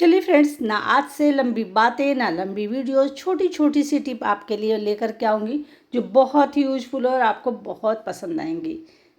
चलिए फ्रेंड्स, ना आज से लंबी बातें ना लंबी वीडियो, छोटी छोटी सी टिप आपके लिए लेकर के आऊँगी जो बहुत ही यूजफुल और आपको बहुत पसंद आएंगी।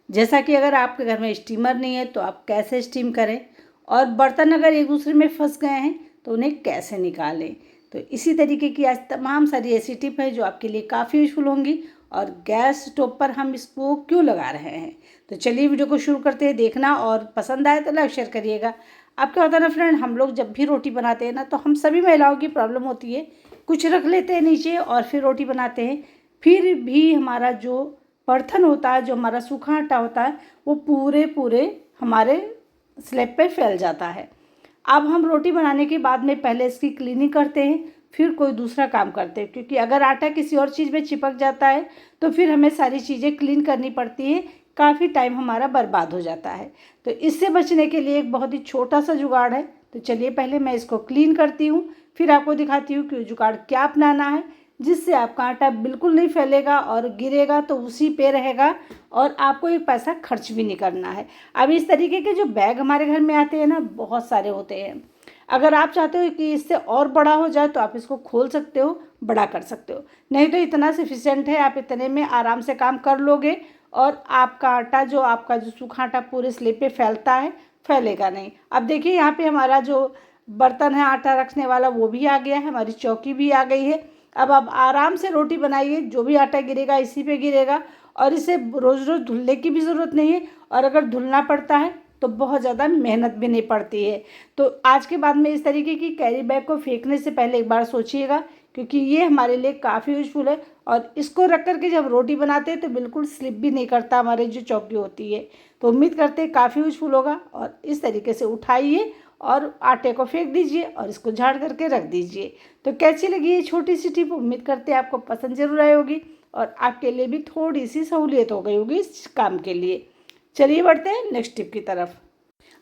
जैसा कि अगर आपके घर में स्टीमर नहीं है तो आप कैसे स्टीम करें, और बर्तन अगर एक दूसरे में फंस गए हैं तो उन्हें कैसे निकालें। तो इसी तरीके की आज तमाम सारी ऐसी टिप है जो आपके लिए काफ़ी यूजफुल होंगी। और गैस स्टोव पर हम इसको क्यों लगा रहे हैं, तो चलिए वीडियो को शुरू करते हैं। देखना और पसंद आए तो लाइक शेयर करिएगा। अब क्या होता है ना फ्रेंड, हम लोग जब भी रोटी बनाते हैं ना तो हम सभी महिलाओं की प्रॉब्लम होती है, कुछ रख लेते हैं नीचे और फिर रोटी बनाते हैं, फिर भी हमारा जो बर्तन होता है, जो हमारा सूखा आटा होता है, वो पूरे पूरे हमारे स्लैब पे फैल जाता है। अब हम रोटी बनाने के बाद में पहले इसकी क्लीनिंग करते हैं, फिर कोई दूसरा काम करते हैं, क्योंकि अगर आटा किसी और चीज़ में चिपक जाता है तो फिर हमें सारी चीज़ें क्लीन करनी पड़ती है, काफ़ी टाइम हमारा बर्बाद हो जाता है। तो इससे बचने के लिए एक बहुत ही छोटा सा जुगाड़ है। तो चलिए पहले मैं इसको क्लीन करती हूँ, फिर आपको दिखाती हूँ कि जुगाड़ क्या अपनाना है जिससे आपका आटा बिल्कुल नहीं फैलेगा और गिरेगा तो उसी पे रहेगा और आपको एक पैसा खर्च भी नहीं करना है। अब इस तरीके के जो बैग हमारे घर में आते हैं ना, बहुत सारे होते हैं। अगर आप चाहते हो कि इससे और बड़ा हो जाए तो आप इसको खोल सकते हो, बड़ा कर सकते हो, नहीं तो इतना सफिशिएंट है, आप इतने में आराम से काम कर लोगे और आपका जो सूखा आटा पूरे स्लेब पे फैलता है, फैलेगा नहीं। अब देखिए यहाँ पे हमारा जो बर्तन है आटा रखने वाला वो भी आ गया है, हमारी चौकी भी आ गई है। अब आप आराम से रोटी बनाइए, जो भी आटा गिरेगा इसी पे गिरेगा, और इसे रोज़ रोज़ धुलने की भी ज़रूरत नहीं है, और अगर धुलना पड़ता है तो बहुत ज़्यादा मेहनत भी नहीं पड़ती है। तो आज के बाद में इस तरीके की कैरी बैग को फेंकने से पहले एक बार सोचिएगा, क्योंकि ये हमारे लिए काफ़ी यूजफुल है। और इसको रख करके जब रोटी बनाते हैं तो बिल्कुल स्लिप भी नहीं करता हमारी जो चौकी होती है। तो उम्मीद करते हैं काफ़ी यूजफुल होगा, और इस तरीके से उठाइए और आटे को फेंक दीजिए और इसको झाड़ करके रख दीजिए। तो कैसी लगी ये छोटी सी टिप, उम्मीद करते हैं आपको पसंद जरूर आई होगी और आपके लिए भी थोड़ी सी सहूलियत हो गई होगी इस काम के लिए। चलिए बढ़ते हैं नेक्स्ट टिप की तरफ।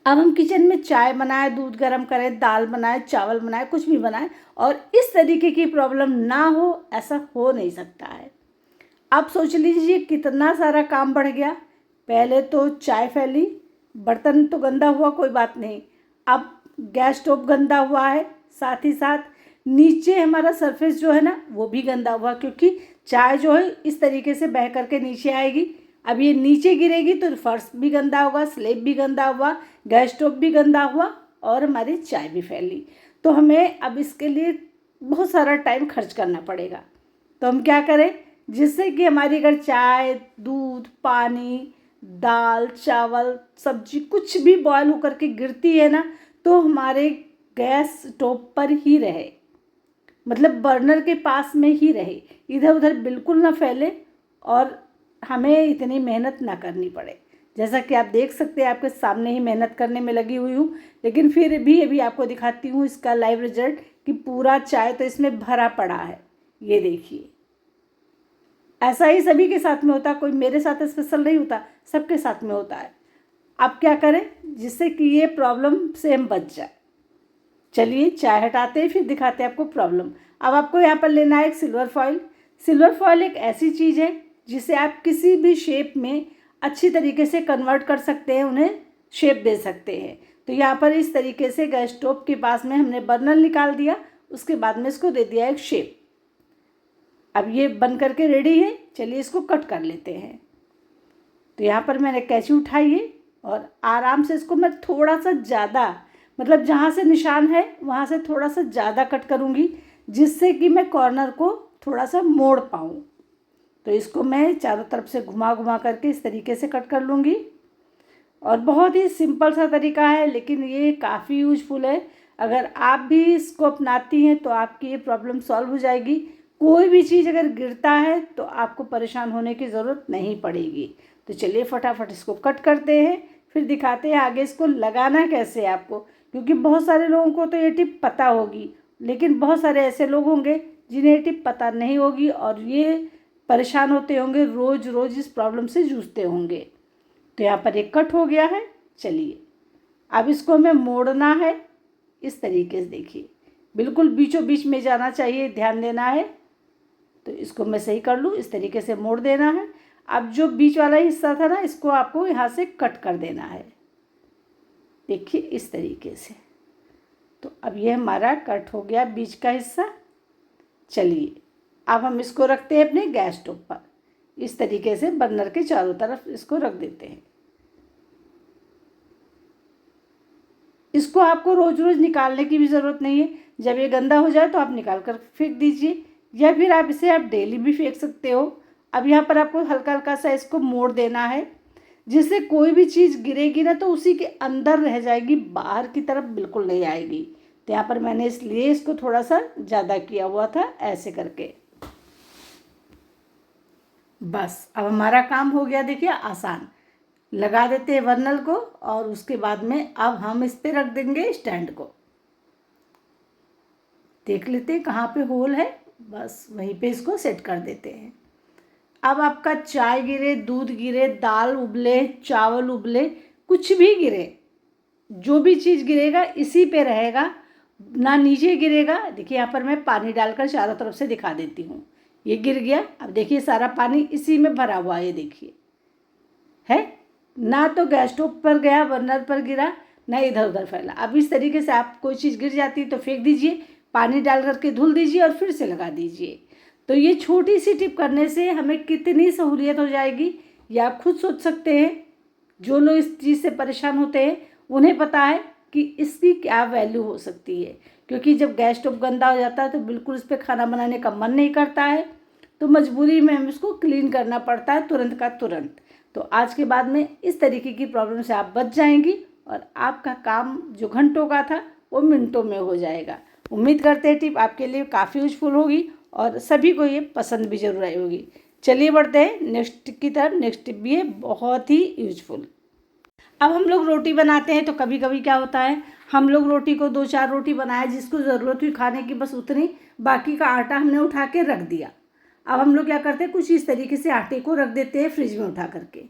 अब हम किचन में चाय बनाएं, दूध गर्म करें, दाल बनाएं, चावल बनाएं, कुछ भी बनाएं, और इस तरीके की प्रॉब्लम ना हो, ऐसा हो नहीं सकता है। आप सोच लीजिए कितना सारा काम बढ़ गया। पहले तो चाय फैली, बर्तन तो गंदा हुआ, कोई बात नहीं, अब गैस स्टोव गंदा हुआ है, साथ ही साथ नीचे हमारा सरफेस जो है ना वो भी गंदा हुआ, क्योंकि चाय जो है इस तरीके से बह करके नीचे आएगी। अब ये नीचे गिरेगी तो फर्श भी गंदा होगा, स्लेब भी गंदा हुआ, गैस स्टोव भी गंदा हुआ और हमारी चाय भी फैली। तो हमें अब इसके लिए बहुत सारा टाइम खर्च करना पड़ेगा। तो हम क्या करें, जिससे कि हमारी अगर चाय, दूध, पानी, दाल, चावल, सब्जी कुछ भी बॉयल होकर के गिरती है ना, तो हमारे गैस स्टोव पर ही रहे, मतलब बर्नर के पास में ही रहे, इधर उधर बिल्कुल ना फैले और हमें इतनी मेहनत ना करनी पड़े। जैसा कि आप देख सकते हैं, आपके सामने ही मेहनत करने में लगी हुई हूँ, लेकिन फिर भी अभी आपको दिखाती हूँ इसका लाइव रिजल्ट कि पूरा चाय तो इसमें भरा पड़ा है। ये देखिए, ऐसा ही सभी के साथ में होता है, कोई मेरे साथ स्पेशल नहीं होता, सबके साथ में होता है। आप क्या करें जिससे कि ये प्रॉब्लम से हम बच जाए। चलिए चाय हटाते हैं, फिर दिखाते हैं आपको प्रॉब्लम। अब आपको यहाँ पर लेना है एक सिल्वर फॉइल। सिल्वर फॉइल एक ऐसी चीज़ है जिसे आप किसी भी शेप में अच्छी तरीके से कन्वर्ट कर सकते हैं, उन्हें शेप दे सकते हैं। तो यहाँ पर इस तरीके से गैस स्टोव के पास में हमने बर्नर निकाल दिया, उसके बाद में इसको दे दिया एक शेप। अब ये बन करके रेडी है, चलिए इसको कट कर लेते हैं। तो यहाँ पर मैंने कैंची उठाई है और आराम से इसको मैं थोड़ा सा ज़्यादा, मतलब जहाँ से निशान है वहाँ से थोड़ा सा ज़्यादा कट करूँगी, जिससे कि मैं कॉर्नर को थोड़ा सा मोड़ पाऊँ। तो इसको मैं चारों तरफ से घुमा घुमा करके इस तरीके से कट कर लूँगी। और बहुत ही सिंपल सा तरीका है, लेकिन ये काफ़ी यूजफुल है। अगर आप भी इसको अपनाती हैं तो आपकी ये प्रॉब्लम सॉल्व हो जाएगी। कोई भी चीज़ अगर गिरता है तो आपको परेशान होने की ज़रूरत नहीं पड़ेगी। तो चलिए फटाफट इसको कट करते हैं, फिर दिखाते हैं आगे इसको लगाना कैसे है आपको, क्योंकि बहुत सारे लोगों को तो ये टिप पता होगी, लेकिन बहुत सारे ऐसे लोग होंगे जिन्हें ये टिप पता नहीं होगी और ये परेशान होते होंगे, रोज़ रोज़ इस प्रॉब्लम से जूझते होंगे। तो यहाँ पर एक कट हो गया है। चलिए अब इसको हमें मोड़ना है इस तरीके से, देखिए बिल्कुल बीचों बीच में जाना चाहिए, ध्यान देना है। तो इसको मैं सही कर लूँ, इस तरीके से मोड़ देना है। अब जो बीच वाला हिस्सा था ना, इसको आपको यहाँ से कट कर देना है, देखिए इस तरीके से। तो अब ये हमारा कट हो गया बीच का हिस्सा। चलिए अब हम इसको रखते हैं अपने गैस स्टोव पर। इस तरीके से बर्नर के चारों तरफ इसको रख देते हैं। इसको आपको रोज़ रोज़ निकालने की भी ज़रूरत नहीं है। जब ये गंदा हो जाए तो आप निकाल कर फेंक दीजिए, या फिर आप इसे डेली भी फेंक सकते हो। अब यहाँ पर आपको हल्का हल्का सा इसको मोड़ देना है, जिससे कोई भी चीज़ गिरेगी ना तो उसी के अंदर रह जाएगी, बाहर की तरफ बिल्कुल नहीं आएगी। तो यहाँ पर मैंने इसलिए इसको थोड़ा सा ज़्यादा किया हुआ था, ऐसे करके। बस अब हमारा काम हो गया, देखिए आसान। लगा देते हैं बर्नर को और उसके बाद में अब हम इस पे रख देंगे स्टैंड को। देख लेते हैं कहाँ पे होल है, बस वहीं पे इसको सेट कर देते हैं। अब आपका चाय गिरे, दूध गिरे, दाल उबले, चावल उबले, कुछ भी गिरे, जो भी चीज़ गिरेगा इसी पे रहेगा, ना नीचे गिरेगा। देखिए यहाँ पर मैं पानी डालकर चारों तरफ से दिखा देती हूँ। ये गिर गया, अब देखिए सारा पानी इसी में भरा हुआ है, ये देखिए है ना, तो गैस स्टोव पर गया, बर्नर पर गिरा, ना इधर उधर फैला। अब इस तरीके से आप कोई चीज़ गिर जाती है तो फेंक दीजिए, पानी डाल करके धुल दीजिए और फिर से लगा दीजिए। तो ये छोटी सी टिप करने से हमें कितनी सहूलियत हो जाएगी, ये आप खुद सोच सकते हैं। जो लोग इस चीज़ से परेशान होते हैं उन्हें पता है कि इसकी क्या वैल्यू हो सकती है, क्योंकि जब गैस स्टोव गंदा हो जाता है तो बिल्कुल इस पर खाना बनाने का मन नहीं करता है, तो मजबूरी में हम इसको क्लीन करना पड़ता है तुरंत का तुरंत। तो आज के बाद में इस तरीके की प्रॉब्लम से आप बच जाएंगी और आपका काम जो घंटों का था वो मिनटों में हो जाएगा। उम्मीद करते हैं टिप आपके लिए काफ़ी यूजफुल होगी और सभी को ये पसंद भी जरूर आई होगी। चलिए बढ़ते हैं नेक्स्ट टिप की तरफ। नेक्स्ट टिप भी है बहुत ही यूजफुल। अब हम लोग रोटी बनाते हैं तो कभी कभी क्या होता है, हम लोग रोटी को 2-4 रोटी बनाए जिसको ज़रूरत हुई खाने की बस उतनी, बाकी का आटा हमने उठा के रख दिया। अब हम लोग क्या करते हैं, कुछ इस तरीके से आटे को रख देते हैं फ्रिज में उठा करके।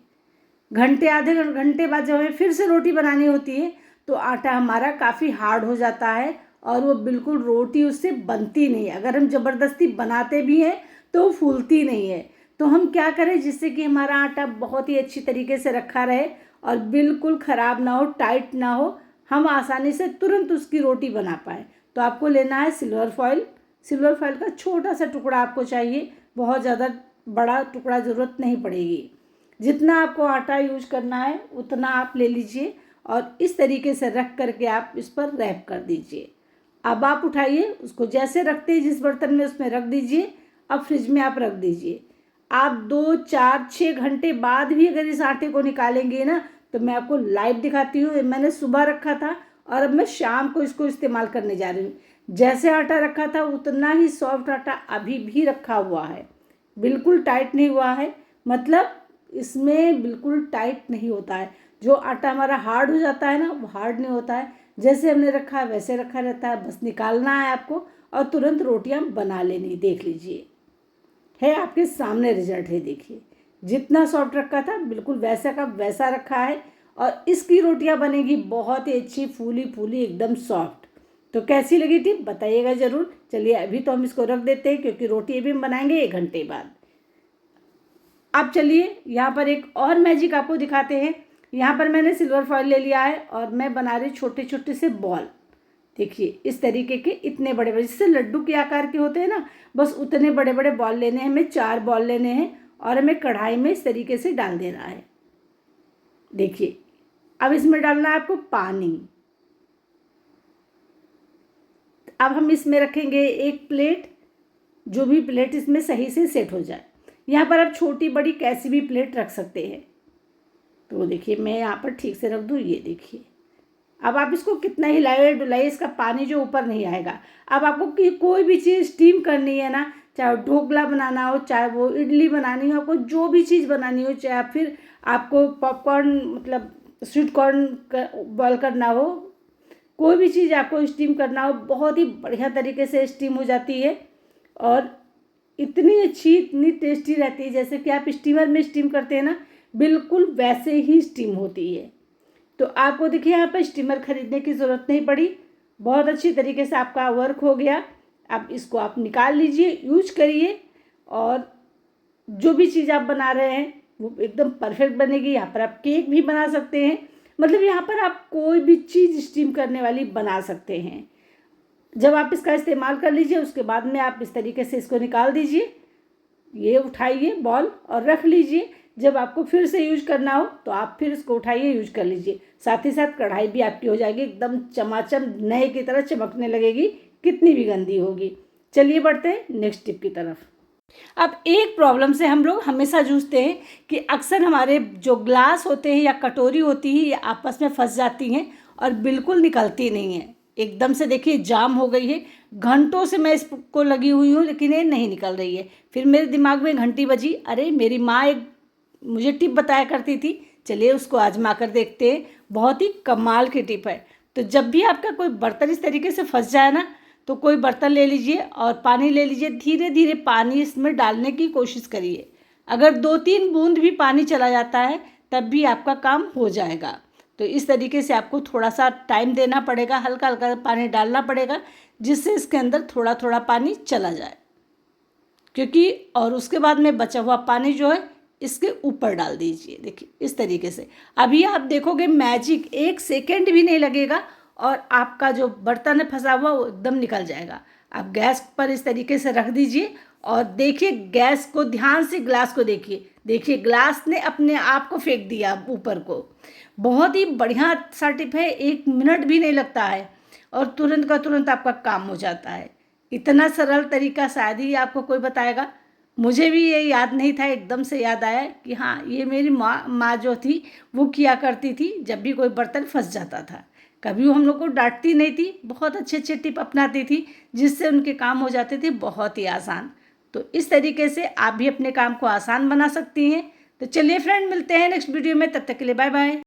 घंटे आधे घंटे बाद जब हमें फिर से रोटी बनानी होती है तो आटा हमारा काफ़ी हार्ड हो जाता है और वो बिल्कुल रोटी उससे बनती नहीं है। अगर हम ज़बरदस्ती बनाते भी हैं तो वो फूलती नहीं है। तो हम क्या करें जिससे कि हमारा आटा बहुत ही अच्छी तरीके से रखा रहे और बिल्कुल ख़राब ना हो, टाइट ना हो, हम आसानी से तुरंत उसकी रोटी बना पाएँ। तो आपको लेना है सिल्वर फॉइल। सिल्वर फॉइल का छोटा सा टुकड़ा आपको चाहिए, बहुत ज़्यादा बड़ा टुकड़ा ज़रूरत नहीं पड़ेगी। जितना आपको आटा यूज करना है उतना आप ले लीजिए और इस तरीके से रख करके आप इस पर रैप कर दीजिए। अब आप उठाइए उसको, जैसे रखते हैं जिस बर्तन में उसमें रख दीजिए। अब फ्रिज में आप रख दीजिए। आप 2, 4, 6 घंटे बाद भी अगर इस आटे को निकालेंगे ना तो मैं आपको लाइव दिखाती हूँ। मैंने सुबह रखा था और अब मैं शाम को इसको इस्तेमाल करने जा रही हूँ। जैसे आटा रखा था उतना ही सॉफ्ट आटा अभी भी रखा हुआ है, बिल्कुल टाइट नहीं हुआ है। मतलब इसमें बिल्कुल टाइट नहीं होता है। जो आटा हमारा हार्ड हो जाता है ना वो हार्ड नहीं होता है, जैसे हमने रखा है वैसे रखा रहता है। बस निकालना है आपको और तुरंत रोटियां बना लेनी। देख लीजिए, है आपके सामने रिजल्ट है। देखिए जितना सॉफ्ट रखा था बिल्कुल वैसा का वैसा रखा है और इसकी रोटियां बनेगी बहुत ही अच्छी, फूली फूली, एकदम सॉफ्ट। तो कैसी लगी टिप बताइएगा ज़रूर। चलिए अभी तो हम इसको रख देते हैं क्योंकि रोटी अभी हम बनाएंगे 1 घंटे बाद। अब चलिए यहाँ पर एक और मैजिक आपको दिखाते हैं। यहाँ पर मैंने सिल्वर फॉइल ले लिया है और मैं बना रही छोटे छोटे से बॉल। देखिए इस तरीके के इतने बड़े बड़े, जिससे लड्डू के आकार के होते हैं ना, बस उतने बड़े बड़े बॉल लेने हैं। हमें 4 बॉल लेने हैं और हमें कढ़ाई में इस तरीके से डाल देना है। देखिए अब इसमें डालना है आपको पानी। अब हम इसमें रखेंगे एक प्लेट, जो भी प्लेट इसमें सही से सेट हो जाए। यहाँ पर आप छोटी बड़ी कैसी भी प्लेट रख सकते हैं। तो देखिए मैं यहाँ पर ठीक से रख दूँ, ये देखिए। अब आप इसको कितना हिलाइए डुलाइए, इसका पानी जो ऊपर नहीं आएगा। अब आपको कोई भी चीज़ स्टीम करनी है ना, चाहे ढोकला बनाना हो, चाहे वो इडली बनानी हो, आपको जो भी चीज़ बनानी हो, चाहे फिर आपको पॉपकॉर्न मतलब स्वीट कॉर्न बॉयल करना हो, कोई भी चीज़ आपको स्टीम करना हो, बहुत ही बढ़िया तरीके से स्टीम हो जाती है और इतनी अच्छी, इतनी टेस्टी रहती है। जैसे कि आप स्टीमर में स्टीम करते हैं ना, बिल्कुल वैसे ही स्टीम होती है। तो आपको देखिए यहाँ पर स्टीमर खरीदने की ज़रूरत नहीं पड़ी, बहुत अच्छी तरीके से आपका वर्क हो गया। अब इसको आप निकाल लीजिए, यूज करिए और जो भी चीज़ आप बना रहे हैं वो एकदम परफेक्ट बनेगी। यहाँ पर आप केक भी बना सकते हैं, मतलब यहाँ पर आप कोई भी चीज़ स्टीम करने वाली बना सकते हैं। जब आप इसका इस्तेमाल कर लीजिए उसके बाद में आप इस तरीके से इसको निकाल दीजिए, ये उठाइए बॉल और रख लीजिए। जब आपको फिर से यूज करना हो तो आप फिर इसको उठाइए, यूज कर लीजिए। साथ ही साथ कढ़ाई भी आपकी हो जाएगी एकदम चमाचम नए की तरह चमकने लगेगी, कितनी भी गंदी होगी। चलिए बढ़ते हैं नेक्स्ट टिप की तरफ। अब एक प्रॉब्लम से हम लोग हमेशा जूझते हैं कि अक्सर हमारे जो ग्लास होते हैं या कटोरी होती है ये आपस में फंस जाती हैं और बिल्कुल निकलती नहीं है। एकदम से देखिए जाम हो गई है, घंटों से मैं इसको लगी हुई हूँ लेकिन ये नहीं निकल रही है। फिर मेरे दिमाग में घंटी बजी, अरे मेरी माँ एक मुझे टिप बताया करती थी, चलिए उसको आजमा कर देखते हैं। बहुत ही कमाल की टिप है। तो जब भी आपका कोई बर्तन इस तरीके से फंस जाए ना, तो कोई बर्तन ले लीजिए और पानी ले लीजिए, धीरे धीरे पानी इसमें डालने की कोशिश करिए। अगर 2-3 बूंद भी पानी चला जाता है तब भी आपका काम हो जाएगा। तो इस तरीके से आपको थोड़ा सा टाइम देना पड़ेगा, हल्का हल्का पानी डालना पड़ेगा जिससे इसके अंदर थोड़ा थोड़ा पानी चला जाए, क्योंकि और उसके बाद में बचा हुआ पानी जो है इसके ऊपर डाल दीजिए। देखिए इस तरीके से अभी आप देखोगे मैजिक, 1 सेकेंड भी नहीं लगेगा और आपका जो बर्तन है फंसा हुआ वो एकदम निकल जाएगा। आप गैस पर इस तरीके से रख दीजिए और देखिए गैस को ध्यान से, ग्लास को देखिए, देखिए ग्लास ने अपने आप को फेंक दिया ऊपर को। बहुत ही बढ़िया सा टिप है, 1 मिनट भी नहीं लगता है और तुरंत का तुरंत आपका काम हो जाता है। इतना सरल तरीका शायद ही आपको कोई बताएगा। मुझे भी ये याद नहीं था, एकदम से याद आया कि हाँ ये मेरी माँ जो थी वो किया करती थी जब भी कोई बर्तन फंस जाता था। कभी वो हम लोग को डांटती नहीं थी, बहुत अच्छे अच्छे टिप अपनाती थी जिससे उनके काम हो जाते थे बहुत ही आसान। तो इस तरीके से आप भी अपने काम को आसान बना सकती हैं। तो चलिए फ्रेंड, मिलते हैं नेक्स्ट वीडियो में, तब तक के लिए बाय बाय।